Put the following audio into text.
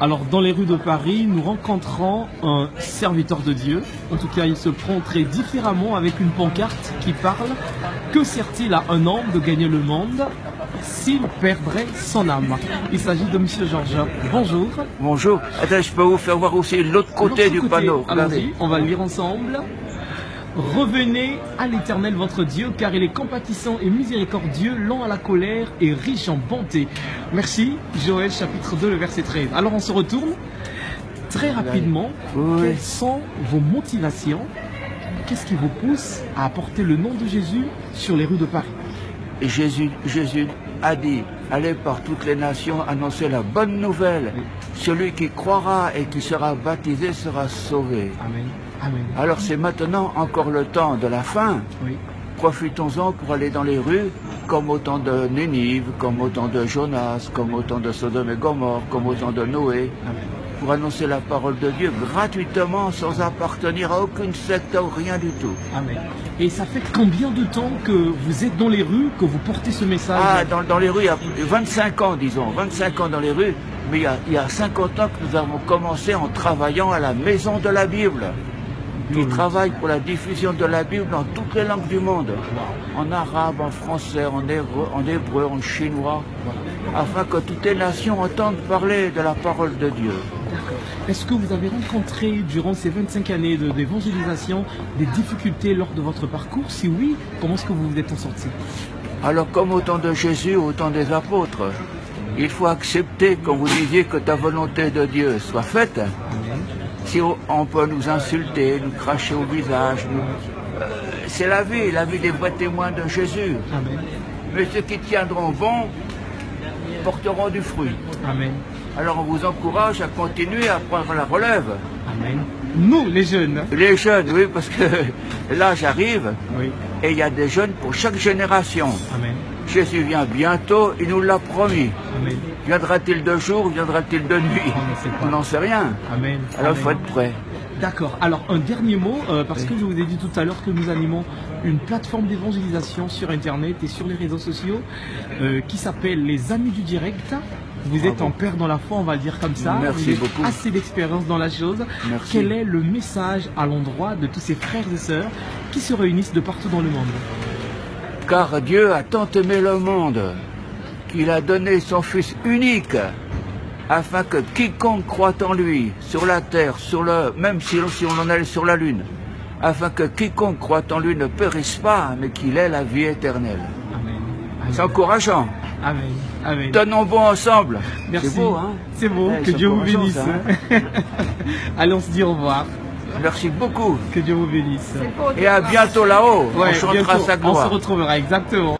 Alors, dans les rues de Paris, nous rencontrons un serviteur de Dieu. En tout cas, il se prend très différemment avec une pancarte qui parle. Que sert-il à un homme de gagner le monde s'il perdrait son âme? Il s'agit de Monsieur Georges. Bonjour. Bonjour. Attends, je peux vous faire voir aussi l'autre côté du panneau. Allons-y, on va le lire ensemble. Revenez à l'Éternel votre Dieu, car il est compatissant et miséricordieux, lent à la colère et riche en bonté. Merci, Joël chapitre 2, le verset 13. Alors on se retourne très rapidement. Oui. Quelles sont vos motivations? Qu'est-ce qui vous pousse à apporter le nom de Jésus sur les rues de Paris? Et Jésus a dit, allez par toutes les nations annoncer la bonne nouvelle. Oui. Celui qui croira et qui sera baptisé sera sauvé. Amen. Amen. Alors c'est maintenant encore le temps de la fin. Oui. Profitons-en pour aller dans les rues, comme au temps de Nénive, comme au temps de Jonas, comme au temps de Sodome et Gomorrhe, comme au temps de Noé, Amen. pour annoncer la parole de Dieu gratuitement, sans appartenir à aucune secte ou rien du tout. Amen. Et ça fait combien de temps que vous êtes dans les rues, que vous portez ce message? Ah, dans les rues, il y a 25 ans, disons, 25 ans dans les rues, mais il y a 50 ans que nous avons commencé en travaillant à la Maison de la Bible, qui travaille pour la diffusion de la Bible dans toutes les langues du monde, en arabe, en français, en hébreu, en chinois, afin que toutes les nations entendent parler de la parole de Dieu. D'accord. Est-ce que vous avez rencontré, durant ces 25 années d'évangélisation, des difficultés lors de votre parcours? Si oui, comment est-ce que vous vous êtes en sorti? Alors, comme au temps de Jésus, au temps des apôtres, il faut accepter, comme vous disiez, que ta volonté de Dieu soit faite. Amen. Si on peut nous insulter, nous cracher au visage, c'est la vie des vrais témoins de Jésus. Amen. Mais ceux qui tiendront bon porteront du fruit. Amen. Alors on vous encourage à continuer à prendre la relève. Amen. Nous, les jeunes. Les jeunes, oui, parce que là j'arrive Oui. et il y a des jeunes pour chaque génération. Amen. Jésus vient bientôt, il nous l'a promis. Amen. Viendra-t-il de jour ou viendra-t-il de nuit? On ne sait pas. On n'en sait rien. Amen. Alors il Amen. faut être prêt. D'accord. Alors, un dernier mot, parce que je vous ai dit tout à l'heure que nous animons une plateforme d'évangélisation sur Internet et sur les réseaux sociaux qui s'appelle Les Amis du Direct. Vous êtes en père dans la foi, on va le dire comme ça. Merci vous avez beaucoup. assez d'expérience dans la chose. Merci. Quel est le message à l'endroit de tous ces frères et sœurs qui se réunissent de partout dans le monde? Car Dieu a tant aimé le monde qu'il a donné son Fils unique, afin que quiconque croit en lui, sur la terre, même si on en allait sur la lune, afin que quiconque croit en lui ne périsse pas, mais qu'il ait la vie éternelle. Amen. C'est encourageant. Amen. Amen. Tenons bon ensemble. Merci. C'est beau, hein? C'est beau. Ouais, Que c'est Dieu vous encourageant, bénisse. ça, hein. Allez, on se dit au revoir. Merci beaucoup. Que Dieu vous bénisse. Et à bientôt là-haut. Ouais, On chantera bientôt, sa gloire. on se retrouvera, exactement.